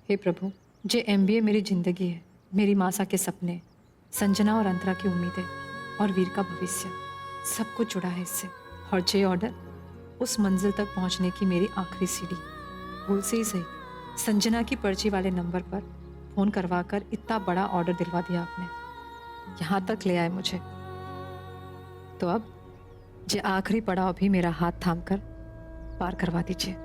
हे प्रभु, जे MBA मेरी जिंदगी है, मेरी मासा के सपने, संजना और अंतरा की उम्मीदें और वीर का भविष्य, सब कुछ जुड़ा है इससे। और जे ऑर्डर उस मंजिल तक पहुंचने की मेरी आखिरी सीढ़ी। भूल से ही सही, संजना की पर्ची वाले नंबर पर फोन करवाकर इतना बड़ा ऑर्डर दिलवा दिया आपने, यहाँ तक ले आए मुझे। तो अब जे आखिरी पड़ाव भी मेरा हाथ थामकर पार करवा दीजिए।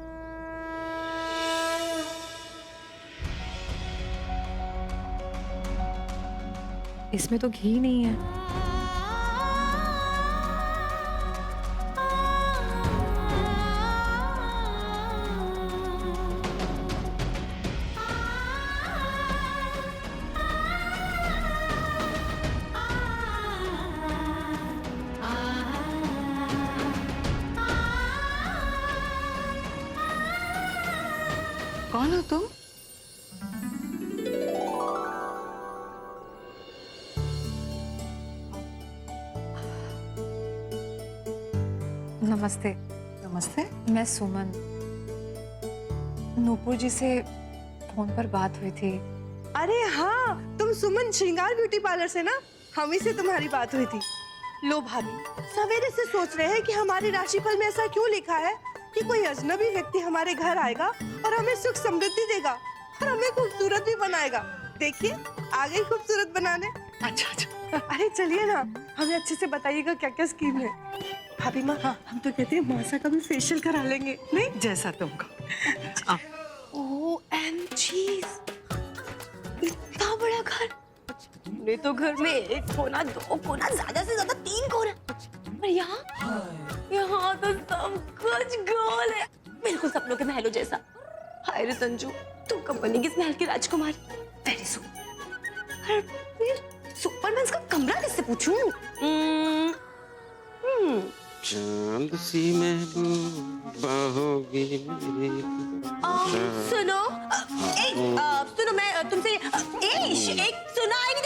इसमें तो घी नहीं है। कौन हो तुम? नमस्ते। नमस्ते। मैं सुमन। नूपुर जी से फोन पर बात हुई थी। अरे हाँ, तुम सुमन श्रृंगार ब्यूटी पार्लर से ना? हम ही से तुम्हारी बात हुई थी। लो भाभी, सवेरे से सोच रहे हैं कि हमारे राशिफल में ऐसा क्यों लिखा है कि कोई अजनबी व्यक्ति हमारे घर आएगा और हमें सुख समृद्धि देगा और हमें खूबसूरत भी बनाएगा। देखिए, आ गई खूबसूरत बनाने। अच्छा अच्छा। अरे चलिए ना, हमें अच्छे से बताइएगा क्या क्या स्कीम है। भाभी माँ, हाँ। हम तो कहते हैं मासा का भी फेशियल करा लेंगे, नहीं? जैसा तुमको। OMG, इतना बड़ा घर। हमने तो घर में एक कोना, दो कोना, ज्यादा से ज्यादा 3 कोना, पर यहाँ तो सब कुछ गोल है, बिल्कुल सपनों के महलों जैसा। हाय रे संजू, तू कब बनेगी इस महल की राजकुमारी? Very soon. और फिर सुपरमैन का कमरा किससे पूछूं? चांद सी महबूब होगी मेरी। सुनो, सुनो, मैं तुमसे एक सुनाई नहीं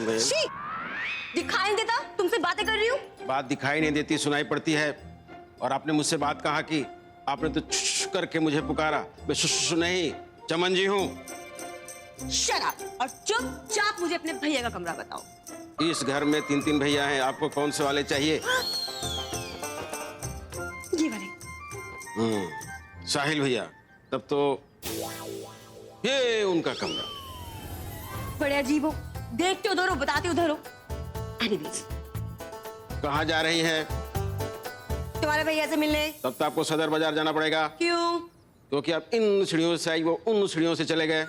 दे, शी, दिखाई नहीं देता, तुमसे बातें कर रही हूँ। बात दिखाई नहीं देती, सुनाई पड़ती है। और आपने मुझसे बात कहा कि आपने तो शुश करके मुझे पुकारा। मैं शुश नहीं, चमन जी हूँ। शट अप और चुपचाप मुझे अपने भैया का कमरा बताओ। इस घर में 3 भैया हैं, आपको कौन से वाले चाहिए? ये वाले। साहिल भैया। तब तो ये उनका कमरा। बड़े अजीब हो, देखते उधर हो, बताते उधर हो। एनीवेज, कहाँ जा रही हैं? तुम्हारे भैया से मिलने। तब तो आपको सदर बाजार जाना पड़ेगा। क्यों? क्योंकि आप इन सीढ़ियों से आई, वो उन सीढ़ियों से चले गए।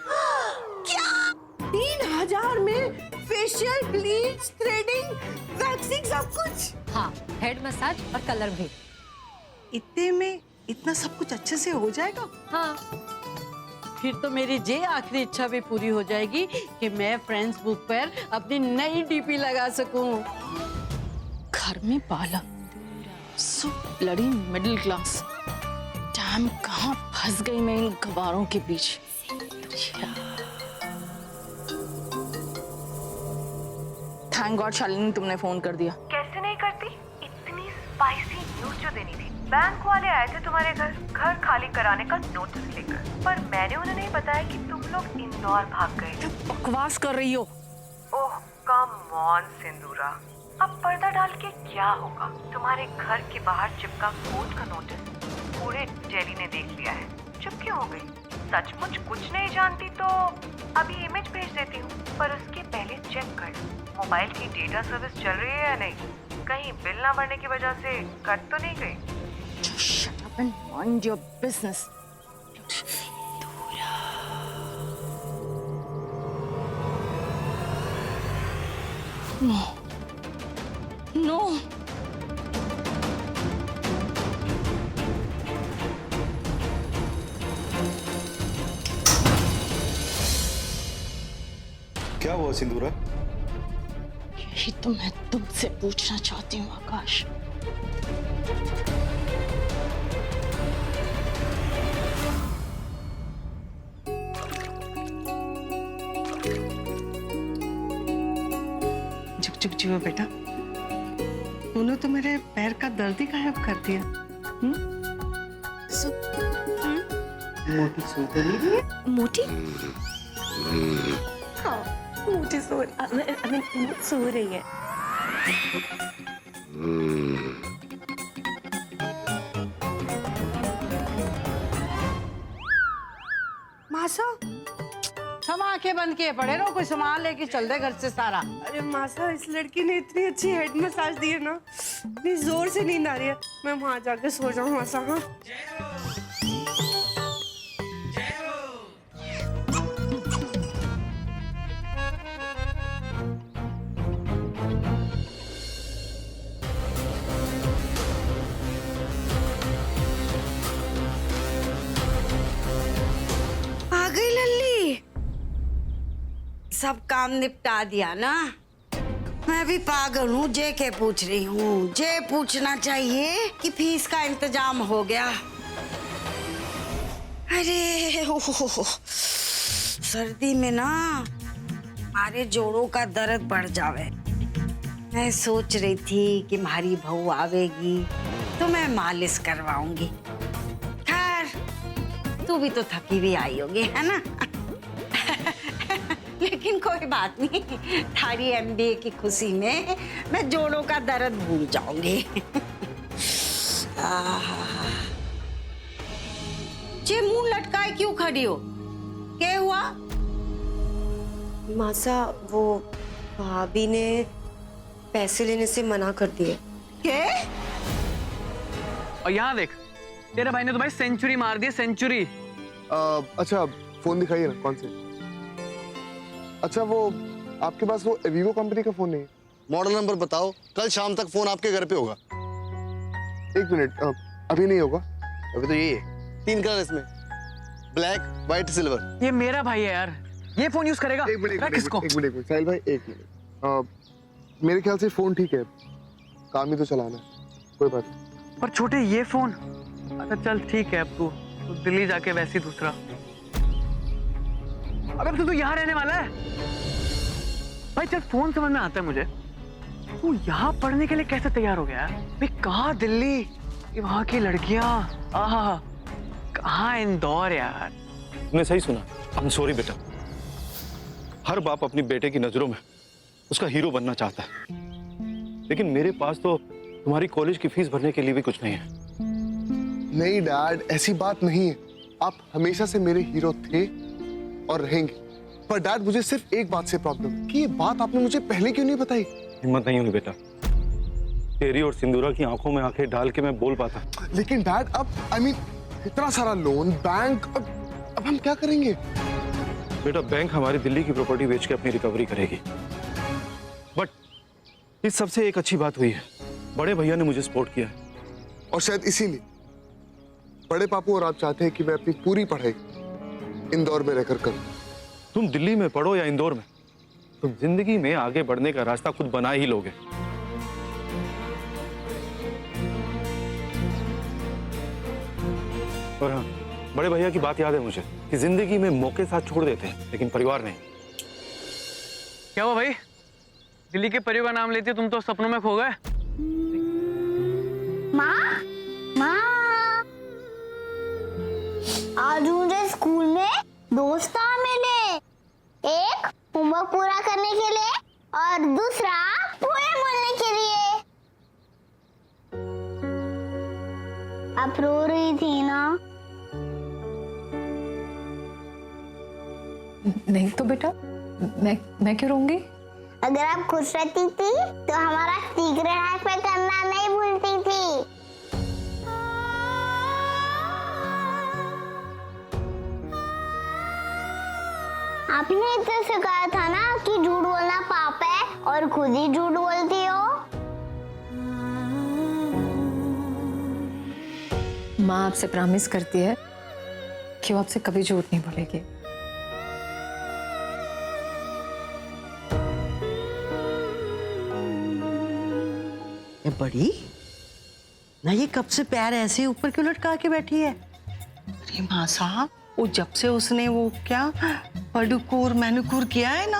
क्या 3000 में फेशियल, ब्लीच, थ्रेडिंग, वैक्सिंग, सब कुछ? हाँ, हेड मसाज और कलर भी। इतने में इतना सब कुछ अच्छे से हो जाएगा? हाँ। फिर तो मेरी जे आखिरी इच्छा भी पूरी हो जाएगी कि मैं फ्रेंड्स बुक पर अपनी नई डीपी लगा सकूं। घर में बालक, so bloody middle class. Dam, कहाँ फंस गई मैं इन गवारों के बीच। थैंक गॉड शालिनी, तुमने फोन कर दिया। कैसे नहीं करती? इतनी स्पाइसी न्यूज जो देनी थी। बैंक वाले आए थे तुम्हारे घर खाली कराने का नोटिस लेकर, पर मैंने उन्हें नहीं बताया कि तुम लोग इंदौर भाग गए थे। बकवास कर रही हो। ओह कम ऑन सिंदूरा, अब पर्दा डाल के क्या होगा? तुम्हारे घर के बाहर चिपका कोर्ट का नोटिस पूरे दिल्ली ने देख लिया है। चुप क्यों हो गई? सचमुच कुछ नहीं जानती तो अभी इमेज भेज देती हूँ, पर उसके पहले चेक कर मोबाइल की डेटा सर्विस चल रही है या नहीं। कहीं बिल ना भरने की वजह से कट तो नहीं गई? Shut up and mind your business. No. No. क्या हुआ सिंदूरा? यही तो मैं तुमसे पूछना चाहती हूँ आकाश। झुक झुक जियो बेटा, उन्होंने तो मेरे पैर का दर्द ही गायब कर दिया। मोटी सो तो नहीं रही है? मोटी? हाँ, मोटी सो सो रही है। मासा, हम आंखें बंद किए पड़े रहो, कोई सामान लेके चल दे घर से सारा। अरे मासा, इस लड़की ने इतनी अच्छी हेड मसाज दी है ना, इतनी जोर से नींद आ रही है। मैं वहां जाके सो जाऊं मासा। हाँ, आ गई लल्ली। सब काम निपटा दिया ना। मैं भी पागल हूँ, जे के पूछ रही हूँ। जे पूछना चाहिए कि फीस का इंतजाम हो गया। अरे ओहो, सर्दी में ना हमारे जोड़ों का दर्द बढ़ जावे। मैं सोच रही थी कि हमारी बहू आवेगी तो मैं मालिश करवाऊंगी। खैर तू भी तो थकी भी आई होगी, है ना? लेकिन कोई बात नहीं, थारी एमबीए की खुशी में मैं जोड़ों का दर्द भूल जाऊंगी। जे मुंह लटकाए क्यों खड़ी हो? क्या हुआ? मासा, वो भाभी ने पैसे लेने से मना कर दिए। क्या? और यहाँ देख, तेरे भाई ने तो भाई सेंचुरी मार दी, सेंचुरी। अच्छा फोन दिखाइए ना, कौन से? अच्छा वो आपके पास वो वीवो कंपनी का फोन नहीं है? मॉडल नंबर बताओ, कल शाम तक फोन आपके घर पे होगा। एक मिनट, अभी नहीं होगा। अभी तो ये है, 3 कलर इसमें, ब्लैक, व्हाइट, सिल्वर। ये मेरा भाई है यार, ये फोन यूज करेगा? एक मिनट, किसको? एक मिनट साहिल भाई, एक मिनट। मेरे ख्याल से फोन ठीक है, काम ही तो चलाना है, कोई बात नहीं। पर छोटे ये फोन, अच्छा चल ठीक है, अब तू दिल्ली जाके वैसे ही दूसरा। अबे तू यहाँ रहने वाला है भाई? चल फोन समझ में आता है मुझे, तू यहाँ पढ़ने के लिए कैसे तैयार हो गया? भाई कहाँ दिल्ली, ये वहाँ की लड़कियाँ, आहा, कहाँ इंदौर यार। तुमने सही सुना, आई एम सॉरी बेटा। हर बाप अपनी बेटे की नजरों में उसका हीरो बनना चाहता है, लेकिन मेरे पास तो तुम्हारी कॉलेज की फीस भरने के लिए भी कुछ नहीं है। नहीं डैड, ऐसी बात नहीं है। आप हमेशा से मेरे हीरो थे और रहेंगे। पर डैड, मुझे सिर्फ एक बात से प्रॉब्लम है कि ये बात आपने मुझे पहले क्यों नहीं बताई? हिम्मत नहीं हुई बेटा, तेरी और सिंदूरा की आंखों में आंखें डाल के मैं बोल पाता। लेकिन डैड, अब इतना सारा लोन, बैंक, अब हम क्या करेंगे? बेटा बैंक हमारी दिल्ली की प्रॉपर्टी बेच के अपनी रिकवरी करेगी। बट इस सबसे एक अच्छी बात हुई है, बड़े भैया ने मुझे सपोर्ट किया है। और शायद इसीलिए बड़े पापू और आप चाहते हैं कि मैं अपनी पूरी पढ़ाई इंदौर में रहकर करूं। तुम दिल्ली में पढ़ो या इंदौर में, तुम जिंदगी में आगे बढ़ने का रास्ता खुद बना ही लोगे। और हाँ, बड़े भैया की बात याद है मुझे कि जिंदगी में मौके साथ छोड़ देते हैं, लेकिन परिवार नहीं। क्या हुआ भाई, दिल्ली के परिवार का नाम लेते तुम तो सपनों में खो गए। माँ, माँ, आज मुझे स्कूल में दोस्त मिले। एक होमवर्क पूरा करने के लिए और दूसरा पोएम बोलने के लिए। आप रो रही थी ना? नहीं तो बेटा, मैं क्यों रोऊंगी? अगर आप खुश रहती थी तो हमारा सीक्रेट हाइफाई करना नहीं भूलती थी। आपने तो सिखाया था ना कि झूठ बोलना पाप है और खुद ही झूठ बोलती हो। माँ आपसे प्रॉमिस करती है कि वो आपसे कभी झूठ नहीं बोलेगी। ये बड़ी ना, ये कब से पैर ऐसे ऊपर क्यों लटका के बैठी है? अरे माँ साहब, वो जब से उसने वो क्या पेडिक्योर मैनिक्योर किया है ना,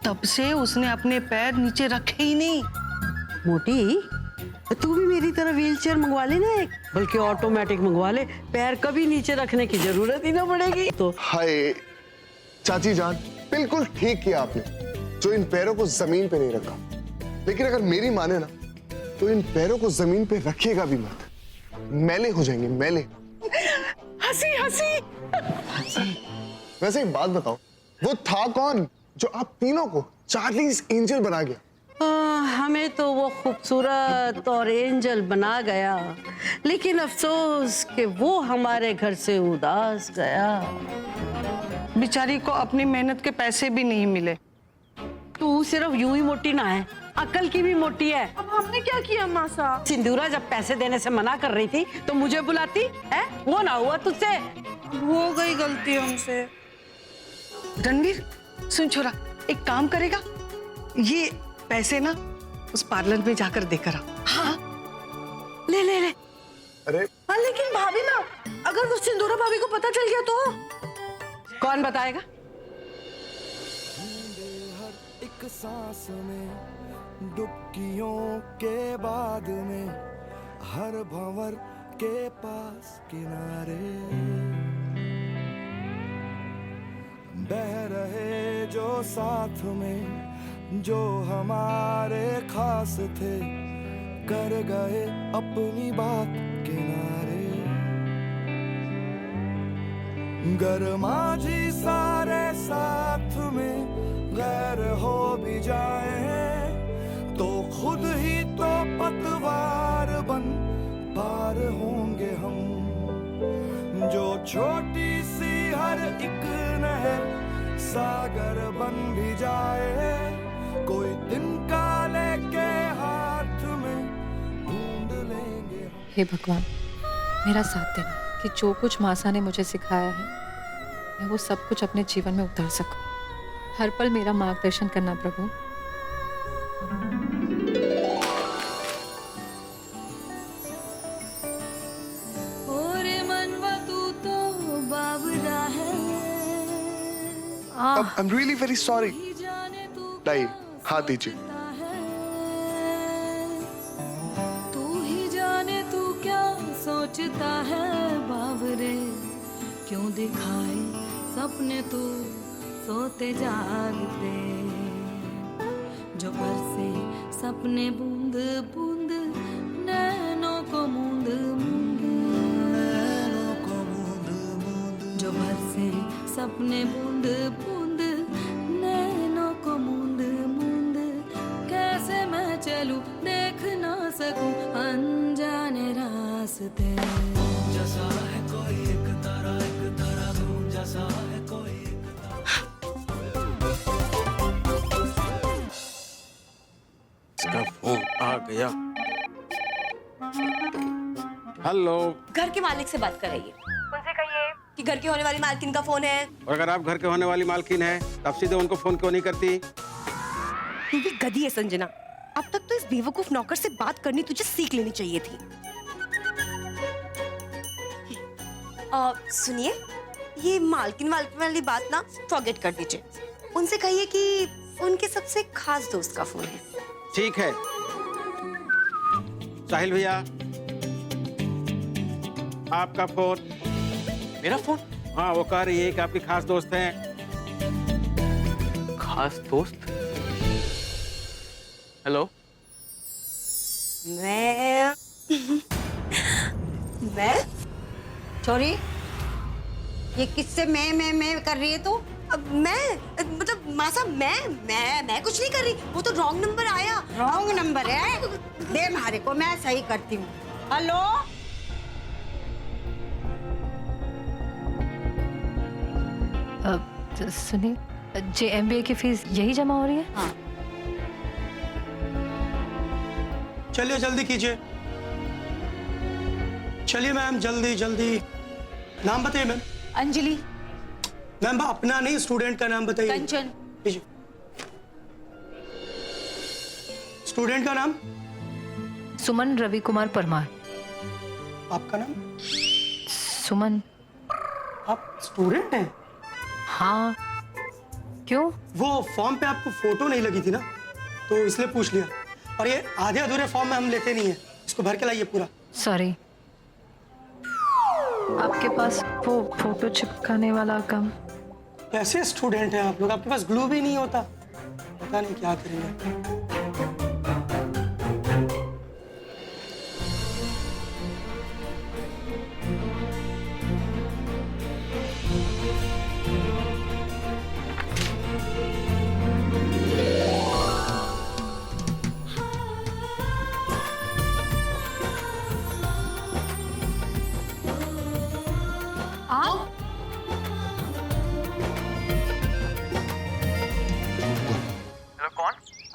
तब से उसने अपने पैर नीचे रखे ही नहीं। मोटी, तू भी मेरी तरह व्हील चेयर मंगवा लेना एक, बल्कि ऑटोमेटिक मंगवा ले, पैर कभी नीचे रखने की जरूरत ही ना पड़ेगी। तो हाय चाची जान, बिल्कुल ठीक किया आपने जो इन पैरों को जमीन पे नहीं रखा। लेकिन अगर मेरी माने ना तो इन पैरों को जमीन पे रखिएगा भी मत, मैले हो जाएंगे मैले। हंसी हंसी। वैसे एक बात बताओ, वो था कौन जो आप तीनों को चार्लीज एंजल बना गया? हमें तो वो खूबसूरत और एंजल बना गया, लेकिन अफसोस कि वो हमारे घर से उदास गया। बेचारी को अपनी मेहनत के पैसे भी नहीं मिले। तू सिर्फ यूं ही मोटी ना है, अकल की भी मोटी है। अब हमने क्या किया मासा? सिंदूरा जब पैसे देने से मना कर रही थी तो मुझे बुलाती है, वो ना हुआ तुझसे। हो गई गलती हमसे। रणवीर सुन छोरा, एक काम करेगा, ये पैसे ना उस पार्लर में जाकर देकर आ। हाँ ले ले ले। अरे हाँ लेकिन भाभी ना, अगर वो सिंदूरा भाभी को पता चल गया तो? कौन बताएगा? एक सांस में डुबकियों के बाद में हर भंवर के पास किनारे बह रहे जो साथ में जो हमारे खास थे, कर गए अपनी बात किनारे। गरमाजी सारे साथ में गैर हो भी जाए तो खुद ही तो पतवार बन पार होंगे हम। जो छोटी सी हर एक नहर सागर बन भी जाए, कोई तिनका लेके हाथ में ढूंढ लेंगे। हे भगवान, मेरा साथ देना कि जो कुछ मासा ने मुझे सिखाया है मैं वो सब कुछ अपने जीवन में उतार सकूं। हर पल मेरा मार्गदर्शन करना प्रभु। I'm really very sorry. नहीं, हाथ दीजिए। तू ही जाने तू क्या सोचता है बावरे, क्यों दिखाए सपने तू सोते जागते, जो बरसे सपने बूंद बूंद नैनों को मूंद मूंद, जो बरसे सपने बूंद बूंद नैनों को मूंद मूंद, कैसे मैं चलूं देख ना सकूं अनजाने रास्ते। जैसा है कोई एक तारा तुम जैसा है कोई। इसका फोन आ गया। हेलो। घर के मालिक से बात कराइए। उनसे कहिए कि घर की होने वाली मालकिन का फोन है। और अगर आप घर के होने वाली मालकिन है तब सीधे उनको फोन क्यों नहीं करती? तू भी गधी है संजना। अब तक तो इस बेवकूफ नौकर से बात करनी तुझे सीख लेनी चाहिए थी। सुनिए, ये मालकिन वाली बात ना फॉरगेट कर दीजिए। उनसे कहिए कि उनके सबसे खास दोस्त का फोन है। ठीक है। साहिल भैया, आपका फोन। मेरा फोन? हाँ, वो कह रही है कि आपकी खास दोस्त हैं। खास दोस्त? हेलो। मैं छोरी, ये किससे मैं कर रही है तू? मैं मतलब मासा, मैं कुछ नहीं कर रही। वो तो रॉन्ग नंबर आया। रॉन्ग नंबर है? दे मारे को, मैं सही करती हूँ। हेलो। सुनिए, JMBA की फीस यही जमा हो रही है? हाँ। चलिए जल्दी कीजिए। चलिए मैम, जल्दी जल्दी। नाम बताइए मैम। अंजलि। मैम अपना नहीं, स्टूडेंट का नाम बताइए। कंचन। कीजिए। स्टूडेंट का नाम? सुमन रवि कुमार परमार। आपका नाम? सुमन। आप स्टूडेंट हैं? हाँ, क्यों? वो फॉर्म पे आपको फोटो नहीं लगी थी ना, तो इसलिए पूछ लिया। और ये आधे अधूरे फॉर्म में हम लेते नहीं है। इसको भर के लाइए पूरा। सॉरी, आपके पास वो फोटो चिपकाने वाला काम? कैसे स्टूडेंट हैं आप लोग, आपके पास ग्लू भी नहीं होता। पता नहीं क्या करेंगे।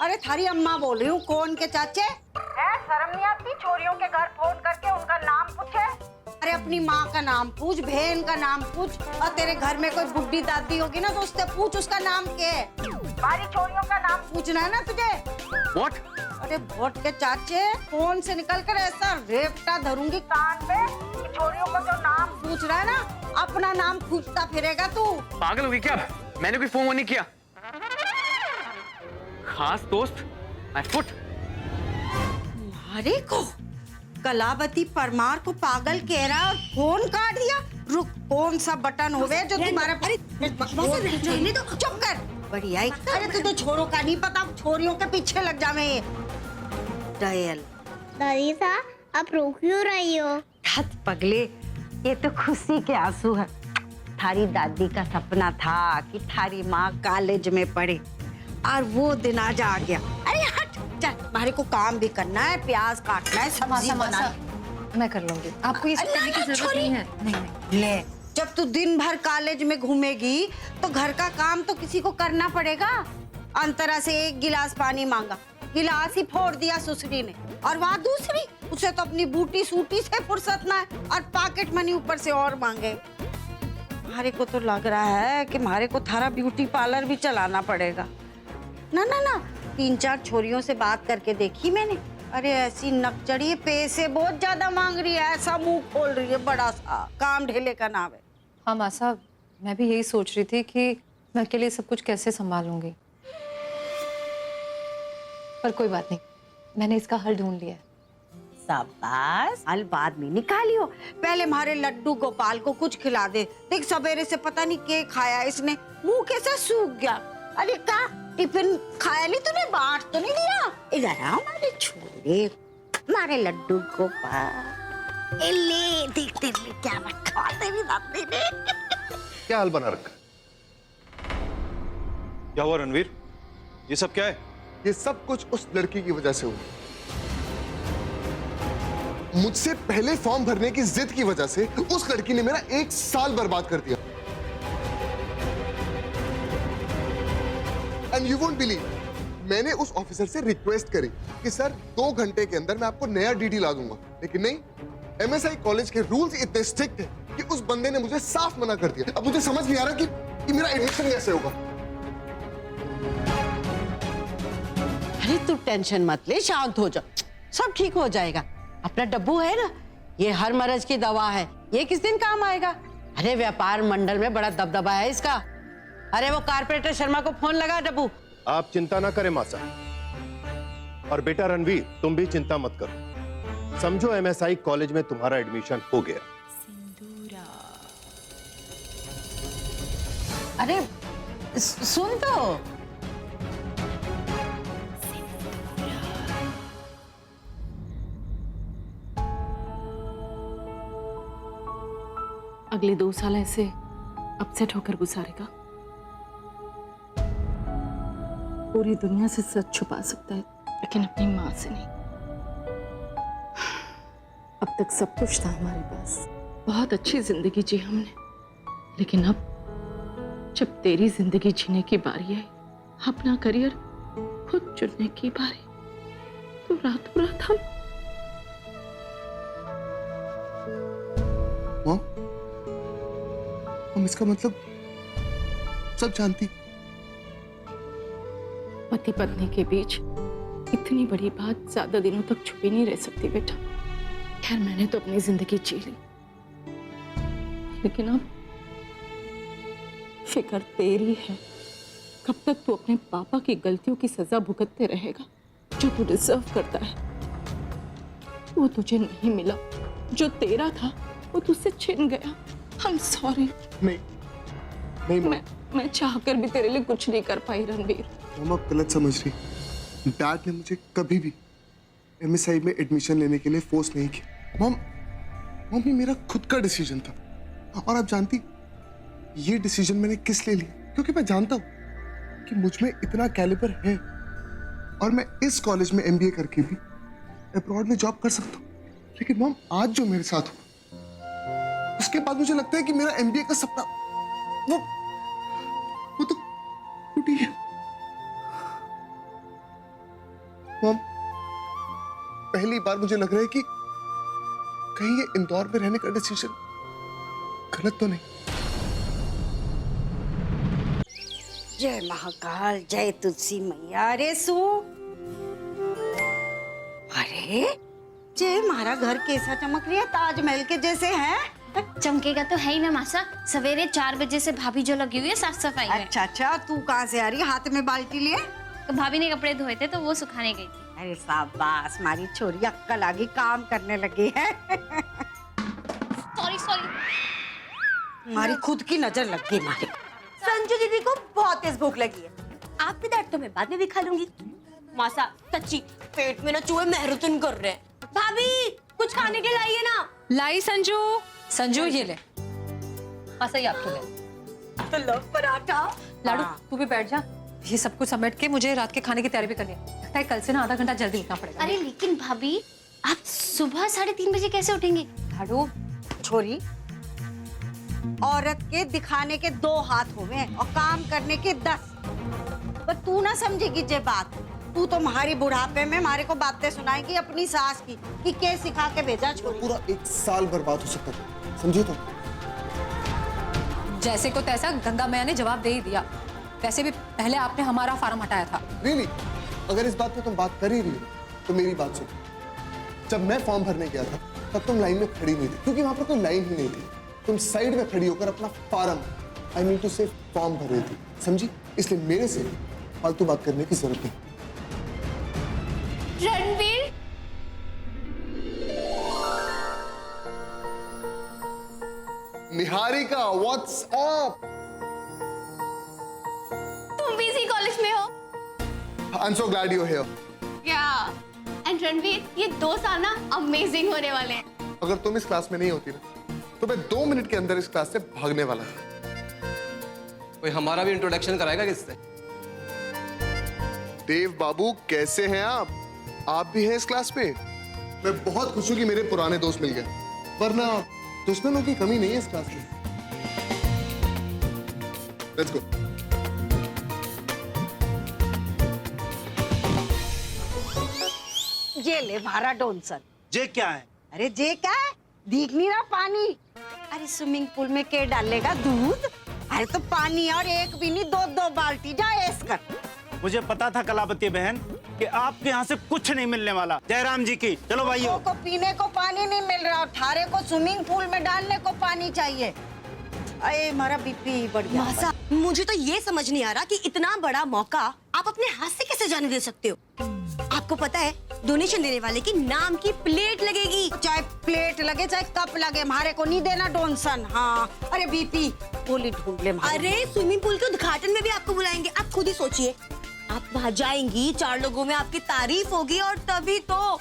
अरे थारी अम्मा बोल रही हूँ। कौन के चाचे है? शर्म नहीं आती छोरियों के घर फोन करके उनका नाम पूछे? अरे अपनी माँ का नाम पूछ, बहन का नाम पूछ, और तेरे घर में कोई बुढ़ी दादी होगी ना तो उससे पूछ उसका नाम क्या है। बारी छोरियों का नाम पूछना है ना तुझे। What? अरे वोट के चाचे, फोन से निकल कर ऐसा रेपटा धरूंगी कान पे कि छोरियों को जो नाम पूछ रहा है ना, अपना नाम पूछता फिरेगा तू। पागल होगी क्या? मैंने कोई फोन नहीं किया। खास दोस्त माय फुट। अरे को कलावती परमार को पागल कह रहा और फोन काट दिया। रुक, कौन सा बटन होवे जो तुम्हारे? अरे रहने दो, चुप कर। बढ़िया। अरे तुझे छोरों का नहीं पता, छोरियों के पीछे लग जावे। डायल। दादी साहब आप रो क्यों रही हो? हद पगले, ये तो खुशी के आंसू है। थारी दादी का सपना था कि थारी माँ कॉलेज में पढ़े और वो दिन आज आ गया। अरे हट, चल, हमारे को काम भी करना है, प्याज काटना है, सब्जी बनाना है। मैं कर लूंगी, आपको ये सब करने की जरूरत नहीं है। नहीं। ले, जब तू दिन भर कॉलेज में घूमेगी तो घर का काम तो किसी को करना पड़ेगा। अंतरा से एक गिलास पानी मांगा, गिलास ही फोड़ दिया सुसरी ने, और वहाँ दूसरी, उसे तो अपनी बूटी सूटी से फुर्सत ना है और पॉकेट मनी ऊपर से और मांगे। हमारे को तो लग रहा है कि हमारे को थारा ब्यूटी पार्लर भी चलाना पड़ेगा। ना ना ना, 3-4 छोरियों से बात करके देखी मैंने। अरे ऐसी नकचड़ी, पैसे बहुत ज्यादा मांग रही है, ऐसा मुंह खोल रही है बड़ा सा, काम ढेले का नाम है। हाँ माँ साहब, मैं भी यही सोच रही थी कि मैं अकेले सब कुछ कैसे संभालूंगी, पर कोई बात नहीं, मैंने इसका हल ढूंढ लिया है। शाबाश, हल बाद में निकालियो, पहले हमारे लड्डू गोपाल को कुछ खिला दे। देख सवेरे से पता नहीं क्या खाया इसने, मुंह कैसा सूख गया। अरे का टिफिन खाया नहीं तूने, बांट तो नहीं दिया? इधर आओ हमारे छोरे, हमारे लड्डू गोपाल। ले देख तेरे लिए क्या रखा तेरी दादी ने। क्या हाल बना रखा? क्या हुआ रणवीर? ये सब क्या है? ये सब कुछ उस लड़की की वजह से हुआ। मुझसे पहले फॉर्म भरने की जिद की वजह से उस लड़की ने मेरा 1 साल बर्बाद कर दिया। एंड यू वोंट बिलीव, मैंने उस ऑफिसर से रिक्वेस्ट करी कि सर 2 घंटे के अंदर मैं आपको नया डीडी ला दूंगा, लेकिन नहीं, एमएसआई कॉलेज के रूल्स इतने स्ट्रिक्ट हैं कि उस बंदे ने मुझे साफ मना कर दिया। अब मुझे समझ नहीं आ रहा कि मेरा एडमिशन कैसे होगा। अरे तू टेंशन मत ले, शांत हो जा, सब ठीक हो जाएगा। अपना डब्बू है ना, ये हर मर्ज की दवा है, ये किस दिन काम आएगा। अरे व्यापार मंडल में बड़ा दबदबा है इसका। अरे वो कारपोरेटर शर्मा को फोन लगा डब्बू। आप चिंता ना करें मासा, और बेटा रणवीर तुम भी चिंता मत करो। समझो एमएसआई कॉलेज में तुम्हारा एडमिशन हो गया। अरे सुन तो, अगले 2 साल ऐसे अपसेट होकर गुजारेगा। पूरी दुनिया से सच छुपा सकता है, लेकिन अपनी माँ से नहीं। अब तक सब कुछ था हमारे पास, बहुत अच्छी जिंदगी जी हमने, लेकिन अब जब तेरी जिंदगी जीने की बारी आई, अपना करियर खुद चुनने की बारी, तो रातों रात हम इसका मतलब सब जानती। पति पत्नी के बीच इतनी बड़ी बात ज्यादा दिनों तक छुपी नहीं रह सकती बेटा। खैर मैंने तो अपनी जिंदगी जी ली, लेकिन अब फिक्र तेरी है। कब तक तू अपने पापा की गलतियों की सजा भुगतते रहेगा जो तू डिजर्व करता है। वो तुझे नहीं मिला, जो तेरा था वो तुझसे छिन गया। I'm sorry। नहीं नहीं मैं चाहकर भी तेरे लिए कुछ नहीं कर पाई रणवीर। मम आप गलत समझ रही। डैड ने मुझे कभी भी एमएसआई में एडमिशन लेने के लिए फोर्स नहीं किया। मम ये मेरा खुद का डिसीजन था। और आप जानती ये डिसीजन मैंने किस लिए लिया? क्योंकि मैं जानता हूं कि मुझ में इतना कैलिबर है और मैं इस कॉलेज में एमबीए करके भी अब्रॉड में जॉब कर सकता हूं। लेकिन मम आज जो मेरे साथ हुआ उसके बाद मुझे लगता है कि मेरा एमबीए का सपना वो तो टूट ही गया। मम पहली बार मुझे लग रहा है कि कहीं ये इंदौर में रहने का डिसीजन गलत तो नहीं। जय महाकाल, जय तुलसी मैया। अरे सु, अरे जय, हमारा घर कैसा चमक रही है, ताजमहल के जैसे है। चमकेगा तो है ही ना मासा। सवेरे 4 बजे से भाभी जो लगी हुई है साफ सफाई में। अच्छा अच्छा, तू कहाँ से आ रही है हाथ में बाल्टी लिए? तो भाभी ने कपड़े धोए थे तो वो सुखाने गई थी। अरे शाबाश, हमारी छोरी अक्कल आ गई, काम करने लगी है। सॉरी। हमारी खुद की नजर लग गई हमारी। संजू दीदी को बहुत तेज भूख लगी है। आपके दर्द तो मैं बाद में भी खा लूंगी। मासा सच्ची पेट में ना चूहे मैराथन कर रहे हैं। भाभी कुछ खाने के लाइए ना। लाई संजू। संजू ये ले। मासा ये आपके लिए। तो लो पराठा। लाडू तू भी बैठ जा। ये सब कुछ समेट के मुझे रात के खाने की तैयारी भी करनी है। लगता है कल से ना आधा घंटा जल्दी उठना पड़ेगा। अरे लेकिन भाभी, आप सुबह 3:30 बजे कैसे उठेंगे? लाडू छोरी, औरत के दिखाने के 2 हाथ हुए और काम करने के 10। पर तू ना समझेगी ये बात। तू तो हमारी बुढ़ापे में हमारे को बातें सुनाएगी अपनी सास की कि क्या सिखा के भेजा छोरी। पूरा 1 साल बर्बाद हो सकता था, समझे? तो जैसे को तैसा गंगा मैया ने जवाब दे ही दिया। वैसे भी पहले आपने हमारा फार्म हटाया था। नहीं, अगर इस बात पे तुम बात कर ही रही हो तो मेरी बात सुनो। जब मैं फॉर्म भरने गया था तब तुम लाइन में खड़ी नहीं थी, क्योंकि वहां पर कोई लाइन ही नहीं थी। तुम साइड में खड़ी होकर अपना फॉर्म फॉर्म भर रही थी, समझी? इसलिए मेरे से फालतू बात करने की जरूरत नहीं। Ranveer, Niharika, what's up? तुम भी इसी कॉलेज में हो? I'm so glad you're here. And Ranveer, ये 2 साल ना अमेजिंग होने वाले हैं। अगर तुम इस क्लास में नहीं होती ना तो मैं 2 मिनट के अंदर इस क्लास से भागने वाला था। कोई हमारा भी इंट्रोडक्शन कराएगा किससे? देव बाबू, कैसे हैं आप? आप भी हैं इस क्लास पे? मैं बहुत खुश हूं कि मेरे पुराने दोस्त मिल गए, वरना दुश्मनों की कमी नहीं है इस क्लास में। Let's go. ये ले भारा डोनसन। ये क्या है? अरे जे क्या है, दिख नहीं रहा पानी? अरे स्विमिंग पूल में के डालेगा दूध? अरे तो पानी और एक भी नहीं, 2-2 बाल्टी जा ऐस कर। मुझे पता था कलावती बहन कि आपके यहाँ से कुछ नहीं मिलने वाला। जयराम जी की। चलो भाइयों। को पीने को पानी नहीं मिल रहा, थारे को स्विमिंग पूल में डालने को पानी चाहिए। अरे हमारा बीपी बढ़ गया। मासा, मुझे तो ये समझ नहीं आ रहा कि इतना बड़ा मौका आप अपने हाथ से कैसे जाने दे सकते हो। आपको पता है डोनेशन देने वाले की नाम की प्लेट लगेगी। चाहे प्लेट लगे चाहे कप लगे, हमारे को नहीं देना डोनेशन। हाँ, अरे बीपी गोली ढूंढ ले। अरे स्विमिंग पूल के उद्घाटन में भी आपको बुलाएंगे। आप खुद ही सोचिए, आप वहाँ जाएंगी, 4 लोगों में आपकी तारीफ होगी और तभी तो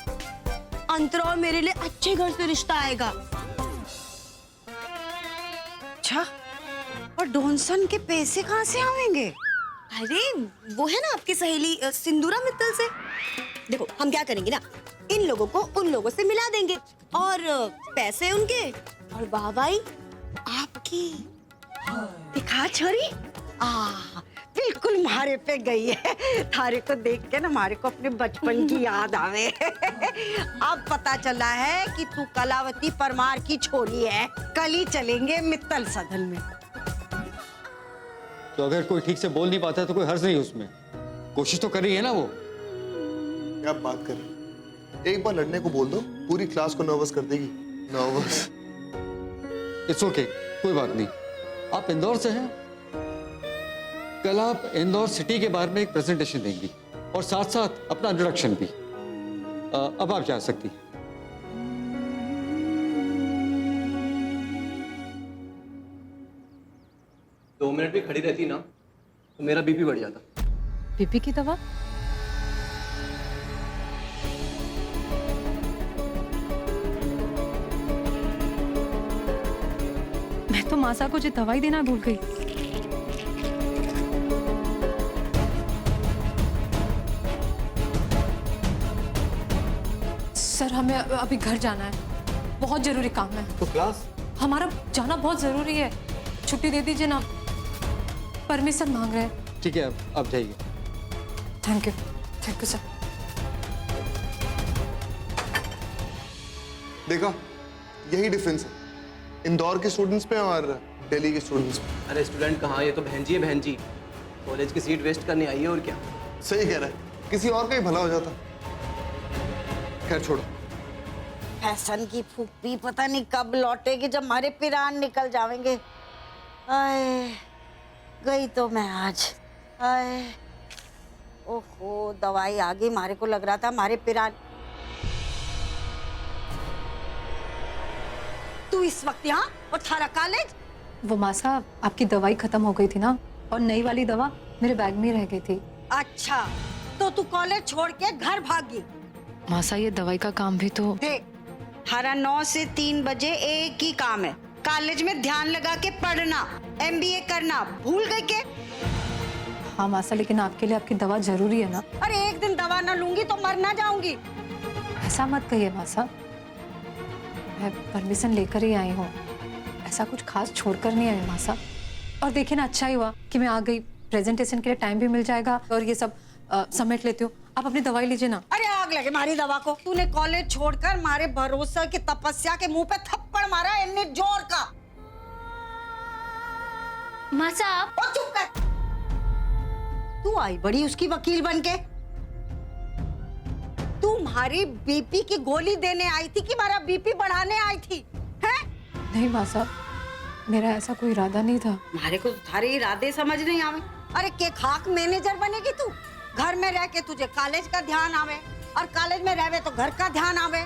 अंतरा और मेरे लिए अच्छे घर से रिश्ता आएगा। अच्छा, और डोनेशन के पैसे कहाँ से आएंगे? अरे वो है ना आपकी सहेली सिंदूरा मित्तल से। देखो हम क्या करेंगे ना, इन लोगों को उन लोगों से मिला देंगे और पैसे उनके और वाहवाही आपकी। दिखा छोरी, बिल्कुल मारे पे गई है। थारे को देख के ना हमारे को अपने बचपन की याद आवे। अब पता चला है कि तू कलावती परमार की छोरी है। कल ही चलेंगे मित्तल सदन में। तो अगर कोई ठीक से बोल नहीं पाता तो कोई हर्ज नहीं उसमें। कोशिश तो कर रही है ना वो। क्या बात कर रही? एक बार लड़ने को बोल दो, पूरी क्लास को नर्वस कर देगी। नर्वस? इट्स ओके, कोई बात नहीं। आप इंदौर से हैं, कल आप इंदौर सिटी के बारे में एक प्रेजेंटेशन देंगी और साथ साथ अपना इंट्रोडक्शन भी। अब आप जा सकती हैं। मिनट भी खड़ी रहती ना तो मेरा बीपी बढ़ जाता। बीपी की दवा? मैं तो मासा को जो दवाई देना भूल गई। सर हमें अभी घर जाना है, बहुत जरूरी काम है। तो क्लास? हमारा जाना बहुत जरूरी है, छुट्टी दे दीजिए ना, परमिशन मांग रहे हैं। ठीक है, आप जाइए। Thank you sir. देखा, यही डिफरेंस है इंदौर के स्टूडेंट्स पे और दिल्ली के स्टूडेंट्स पे। अरे स्टूडेंट कहाँ, ये तो बहन जी है, बहन जी। कॉलेज की सीट वेस्ट करने आई है और क्या। सही कह रहा है, किसी और का ही भला हो जाता। खैर छोड़ो। फैशन की फूफी पता नहीं कब लौटेगी, जब हमारे पिरान निकल जाएंगे। आए, गई तो मैं आज। आए, ओहो, दवाई आ गई। हमारे को लग रहा था हमारे पिरान। तू इस वक्त यहाँ और थारा कॉलेज? वो मासा आपकी दवाई खत्म हो गई थी ना, और नई वाली दवा मेरे बैग में रह गई थी। अच्छा, तो तू कॉलेज छोड़ के घर भागी? मासा ये दवाई का काम भी तो देख, थारा 9 से 3 बजे एक ही काम है, कॉलेज में ध्यान लगा के पढ़ना, MBA करना। भूल गई के? हाँ मासा, लेकिन आपके लिए आपकी दवा जरूरी है ना। अरे एक दिन दवा ना लूंगी तो मर ना जाऊंगी। ऐसा मत कहिए मासा, मैं परमिशन लेकर ही आई हूँ, ऐसा कुछ खास छोड़कर नहीं आई मासा। और देखिए ना, अच्छा ही हुआ कि मैं आ गई, प्रेजेंटेशन के लिए टाइम भी मिल जाएगा और ये सब समेट लेती हूँ। आप अपनी दवाई लीजिए ना। अरे आग लगे मारी दवा को। तूने कॉलेज छोड़कर मारे भरोसा की तपस्या के मुंह पे थप्पड़ मारा इतने जोर का। मासा ओ चुप कर। तू आई बड़ी उसकी वकील बनके। तू हमारी बीपी की गोली देने आई थी कि हमारा बीपी बढ़ाने आई थी? हैं? नहीं मासा, मेरा ऐसा कोई इरादा नहीं था। हमारे को थारे इरादे समझ नहीं आवे। अरे के खाक मैनेजर बनेगी तू? घर में रह के तुझे कॉलेज का ध्यान आवे और कॉलेज में रहवे तो घर का ध्यान आवे।